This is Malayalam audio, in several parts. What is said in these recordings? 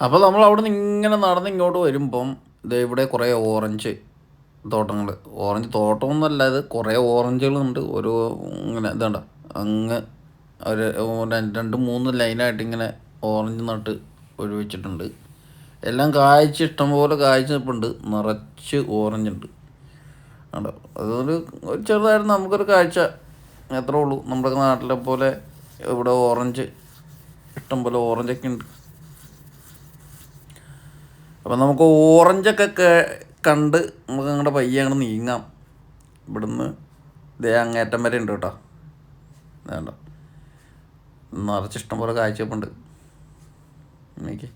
അപ്പോൾ നമ്മൾ അവിടെ നിന്ന് ഇങ്ങനെ നടന്ന് ഇങ്ങോട്ട് വരുമ്പം ദേ ഇവിടെ കുറേ ഓറഞ്ച് തോട്ടങ്ങൾ. ഓറഞ്ച് തോട്ടമൊന്നുമല്ല, ഇത് കുറേ ഓറഞ്ചുകളുണ്ട്. ഒരു ഇങ്ങനെ ഇതാണ്ട അങ്ങ് ഒരു രണ്ട് മൂന്ന് ലൈനായിട്ട് ഇങ്ങനെ ഓറഞ്ച് നട്ട് ഒഴിവെച്ചിട്ടുണ്ട്. എല്ലാം കായ്ച്ച് ഇഷ്ടംപോലെ കായ്ച്ച് നിൽപ്പുണ്ട്. നിറച്ച് ഓറഞ്ച് ഉണ്ട്. ആണ്ടോ, അതൊരു ഒരു ചെറുതായിട്ട് നമുക്കൊരു കാഴ്ച അത്രേ ഉള്ളൂ. നമ്മുടെ നാട്ടിലെ പോലെ ഇവിടെ ഓറഞ്ച് ഇഷ്ടംപോലെ ഓറഞ്ചൊക്കെ ഉണ്ട്. അപ്പം നമുക്ക് ഓറഞ്ചൊക്കെ കണ്ട് നമുക്ക് അങ്ങോട്ട് പയ്യെ അങ്ങോട്ട് നീങ്ങാം. ഇവിടുന്ന് ദേ അങ്ങേറ്റം വരെ ഉണ്ട് കേട്ടോ. വേണ്ട, നിറച്ചിഷ്ടം പോലെ കാഴ്ചപ്പുണ്ട്. എനിക്ക്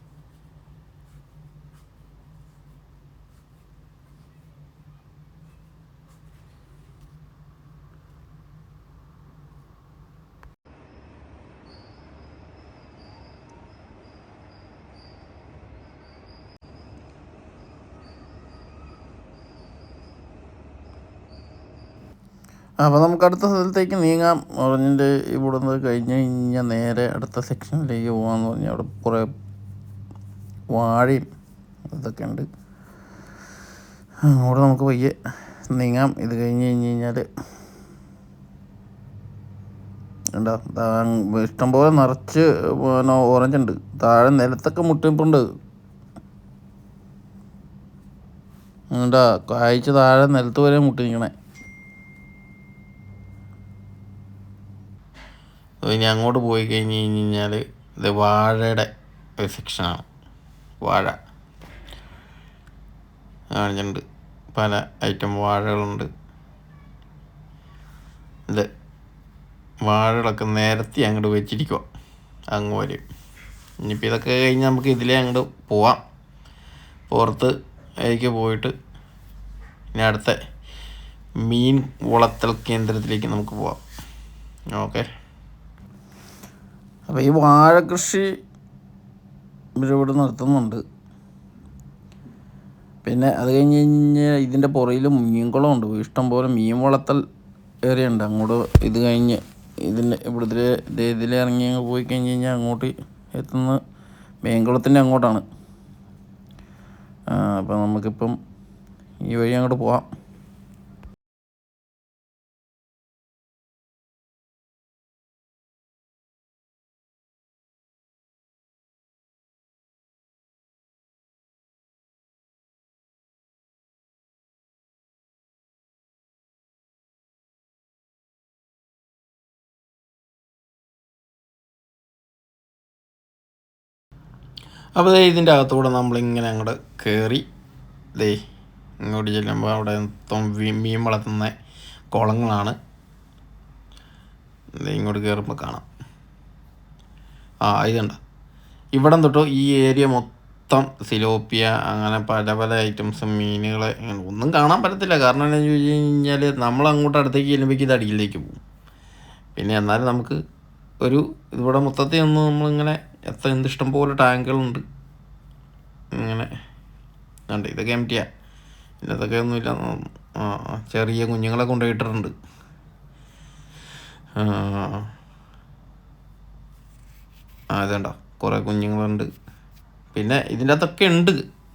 അപ്പോൾ നമുക്ക് അടുത്ത സ്ഥലത്തേക്ക് നീങ്ങാം. ഓറഞ്ചിൻ്റെ ഇവിടുന്ന് കഴിഞ്ഞ് കഴിഞ്ഞാൽ നേരെ അടുത്ത സെക്ഷനിലേക്ക് പോകാമെന്ന് പറഞ്ഞാൽ അവിടെ കുറേ വാഴയും ഇതൊക്കെ ഉണ്ട്. അവിടെ നമുക്ക് പയ്യെ നീങ്ങാം. ഇത് കഴിഞ്ഞ് കഴിഞ്ഞാൽ എന്താ ഇഷ്ടംപോലെ നിറച്ച് ഓറഞ്ച് ഉണ്ട്. താഴെ നിലത്തൊക്കെ മുട്ടിപ്പുണ്ട്. എന്താ കായ്ച്ച് താഴെ നിലത്ത് വരെ മുട്ടിനിക്കണേ. ഇനി അങ്ങോട്ട് പോയി കഴിഞ്ഞ് കഴിഞ്ഞാൽ ഇത് വാഴയുടെ ഒരു സെക്ഷനാണ്. വാഴ കാണിച്ചിട്ടുണ്ട്. പല ഐറ്റം വാഴകളുണ്ട്. ഇത് വാഴകളൊക്കെ നിരത്തി അങ്ങോട്ട് വെച്ചിരിക്കുക അങ്ങ് വരും. ഇനിയിപ്പോൾ ഇതൊക്കെ കഴിഞ്ഞ് നമുക്ക് ഇതിലേ അങ്ങോട്ട് പോവാം. പുറത്ത് അതിലേക്ക് പോയിട്ട് ഇനി അടുത്ത മീൻ വളർത്തൽ കേന്ദ്രത്തിലേക്ക് നമുക്ക് പോവാം. ഓക്കെ. അപ്പോൾ ഈ വാഴ കൃഷി ഇവരിവിടെ നടത്തുന്നുണ്ട്. പിന്നെ അത് കഴിഞ്ഞ് കഴിഞ്ഞാൽ ഇതിൻ്റെ പുറയിൽ മീൻകുളമുണ്ട്. ഇഷ്ടംപോലെ മീൻ വളർത്തൽ ഏരിയ ഉണ്ട്. അങ്ങോട്ട് ഇത് കഴിഞ്ഞ് ഇതിൻ്റെ ഇവിടുത്തെ ഇതിലിറങ്ങി പോയി കഴിഞ്ഞ് കഴിഞ്ഞാൽ അങ്ങോട്ട് എത്തുന്ന മീൻകുളത്തിൻ്റെ അങ്ങോട്ടാണ്. അപ്പോൾ നമുക്കിപ്പം ഈ വഴി അങ്ങോട്ട് പോവാം. അപ്പോൾ ഇതിൻ്റെ അകത്തൂടെ നമ്മളിങ്ങനെ അങ്ങോട്ട് കയറി ഇങ്ങോട്ട് ചെല്ലുമ്പോൾ അവിടെ മീൻ വളർത്തുന്ന കുളങ്ങളാണ്. ഇങ്ങോട്ട് കയറുമ്പോൾ കാണാം. ഇതുണ്ട, ഇവിടം തൊട്ട് ഈ ഏരിയ മൊത്തം സിലോപ്പിയ അങ്ങനെ പല പല ഐറ്റംസ് മീനുകളെ ഒന്നും കാണാൻ പറ്റത്തില്ല. കാരണം എന്താണെന്ന് ചോദിച്ചു കഴിഞ്ഞാൽ നമ്മൾ അങ്ങോട്ട് അടുത്തേക്ക് ചെല്ലുമ്പോഴേക്കും ഇത് അടിയിലേക്ക് പോകും. പിന്നെ എന്നാലും നമുക്ക് ഒരു ഇവിടെ മൊത്തത്തിൽ ഒന്ന് നമ്മളിങ്ങനെ എന്തിഷ്ടം പോലെ ടാങ്കുകളുണ്ട്. ഇങ്ങനെ ഉണ്ട്. ഇതൊക്കെ എംറ്റിയാണ്. ഇന്നതൊക്കെ ഒന്നുമില്ല. ചെറിയ കുഞ്ഞുങ്ങളെ കൊണ്ടുപോയിട്ടിട്ടുണ്ട്. ഇതുണ്ടോ, കുറേ കുഞ്ഞുങ്ങളുണ്ട്. പിന്നെ ഇതിൻ്റെ അകത്തൊക്കെ ഉണ്ട്,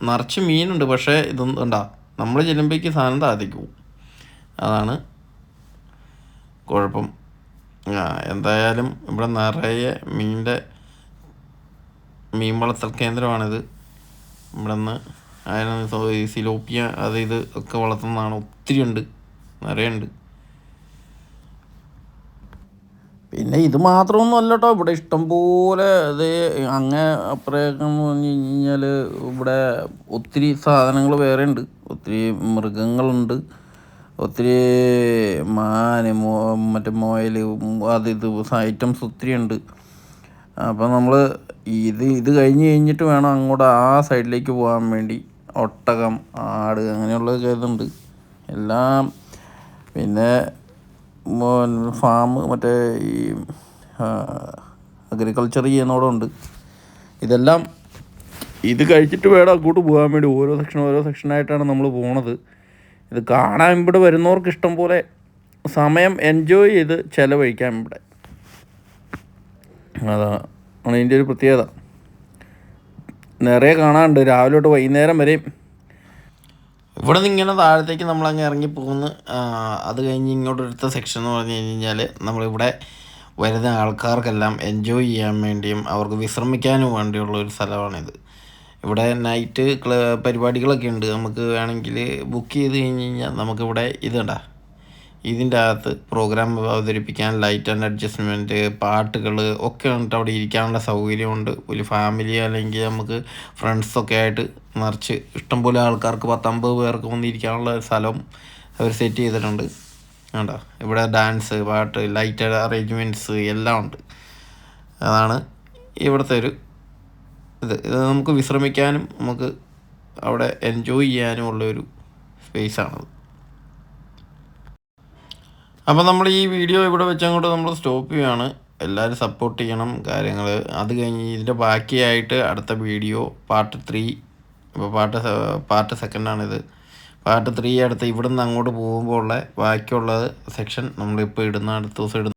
നിറച്ച് മീനുണ്ട്. പക്ഷേ ഇതൊന്നും ഉണ്ടാ നമ്മൾ ചെല്ലുമ്പോഴേക്ക് സാധനം താഴത്തേക്ക് പോകും. അതാണ് കുഴപ്പം. എന്തായാലും ഇവിടെ നിറയെ മീൻ വളർത്തൽ കേന്ദ്രമാണിത്. ഇവിടെ നിന്ന് ഈ സിലോപ്പിയ അത് ഇത് ഒക്കെ വളർത്തുന്നതാണ്. ഒത്തിരി ഉണ്ട്, നിറയുണ്ട്. പിന്നെ ഇത് മാത്രമൊന്നും അല്ല കേട്ടോ. ഇവിടെ ഇഷ്ടംപോലെ ഇത് അങ്ങ് അപ്പുറമൊക്കെ എന്ന് പറഞ്ഞു കഴിഞ്ഞാൽ ഇവിടെ ഒത്തിരി സാധനങ്ങൾ വേറെ ഉണ്ട്. ഒത്തിരി മൃഗങ്ങളുണ്ട്. ഒത്തിരി മറ്റേ മുയൽ അത് ഇത് ഐറ്റംസ് ഒത്തിരി ഉണ്ട്. അപ്പോൾ നമ്മൾ ഇത് കഴിഞ്ഞ് കഴിഞ്ഞിട്ട് വേണം അങ്ങോട്ട് ആ സൈഡിലേക്ക് പോകാൻ വേണ്ടി. ഒട്ടകം, ആട് അങ്ങനെയുള്ള ഇതുണ്ട് എല്ലാം. പിന്നെ ഫാം മറ്റേ ഈ അഗ്രികൾച്ചർ ചെയ്യുന്നതോടുണ്ട്. ഇതെല്ലാം ഇത് കഴിച്ചിട്ട് വേണം അങ്ങോട്ട് പോകാൻ വേണ്ടി. ഓരോ സെക്ഷനായിട്ടാണ് നമ്മൾ പോണത്. ഇത് കാണാൻ ഇവിടെ വരുന്നവർക്ക് ഇഷ്ടം പോലെ സമയം എൻജോയ് ചെയ്ത് ചിലവഴിക്കാം ഇവിടെ. അതാണ് ഇതിൻ്റെ ഒരു പ്രത്യേകത. നിറയെ കാണാനുണ്ട്, രാവിലെ തൊട്ട് വൈകുന്നേരം വരെയും. ഇവിടെ നിന്ന് ഇങ്ങനെ താഴത്തേക്ക് നമ്മളങ്ങ് ഇറങ്ങി പോകുന്നു. അത് കഴിഞ്ഞ് ഇങ്ങോട്ട് എടുത്ത സെക്ഷൻ എന്ന് പറഞ്ഞു കഴിഞ്ഞാൽ നമ്മളിവിടെ വരുന്ന ആൾക്കാർക്കെല്ലാം എൻജോയ് ചെയ്യാൻ വേണ്ടിയും അവർക്ക് വിശ്രമിക്കാനും വേണ്ടിയുള്ള ഒരു സ്ഥലമാണിത്. ഇവിടെ നൈറ്റ് പരിപാടികളൊക്കെ ഉണ്ട്. നമുക്ക് വേണമെങ്കിൽ ബുക്ക് ചെയ്ത് കഴിഞ്ഞ് കഴിഞ്ഞാൽ നമുക്കിവിടെ ഇതുണ്ട, ഇതിൻ്റെ അകത്ത് പ്രോഗ്രാം അവതരിപ്പിക്കാൻ ലൈറ്റ് ആൻഡ് അഡ്ജസ്റ്റ്മെൻറ്റ്, പാട്ടുകൾ ഒക്കെ ഉണ്ട്. അവിടെ ഇരിക്കാനുള്ള സൗകര്യമുണ്ട്. ഒരു ഫാമിലി അല്ലെങ്കിൽ നമുക്ക് ഫ്രണ്ട്സൊക്കെ ആയിട്ട് നിറച്ച് ഇഷ്ടംപോലെ ആൾക്കാർക്ക് 10-50 പേർക്ക് വന്നിരിക്കാനുള്ള സ്ഥലം അവർ സെറ്റ് ചെയ്തിട്ടുണ്ട്. വേണ്ട, ഇവിടെ ഡാൻസ്, പാട്ട്, ലൈറ്റ് അറേഞ്ച്മെൻറ്റ്സ് എല്ലാം ഉണ്ട്. അതാണ് ഇവിടുത്തെ ഒരു ഇത് നമുക്ക് വിശ്രമിക്കാനും നമുക്ക് അവിടെ എൻജോയ് ചെയ്യാനും ഉള്ളൊരു സ്പേസാണത്. അപ്പോൾ നമ്മൾ ഈ വീഡിയോ ഇവിടെ വെച്ചങ്ങോട്ട് നമ്മൾ സ്റ്റോപ്പ് ചെയ്യുകയാണ്. എല്ലാവരും സപ്പോർട്ട് ചെയ്യണം കാര്യങ്ങൾ. അത് കഴിഞ്ഞ് ഇതിൻ്റെ ബാക്കിയായിട്ട് അടുത്ത വീഡിയോ പാർട്ട് 3. ഇപ്പോൾ പാർട്ട് സെക്കൻഡാണിത്. പാർട്ട് 3 അടുത്ത് ഇവിടെ നിന്ന് അങ്ങോട്ട് പോകുമ്പോൾ ഉള്ള ബാക്കിയുള്ള സെക്ഷൻ നമ്മളിപ്പോൾ അടുത്ത ദിവസം ഇടുന്ന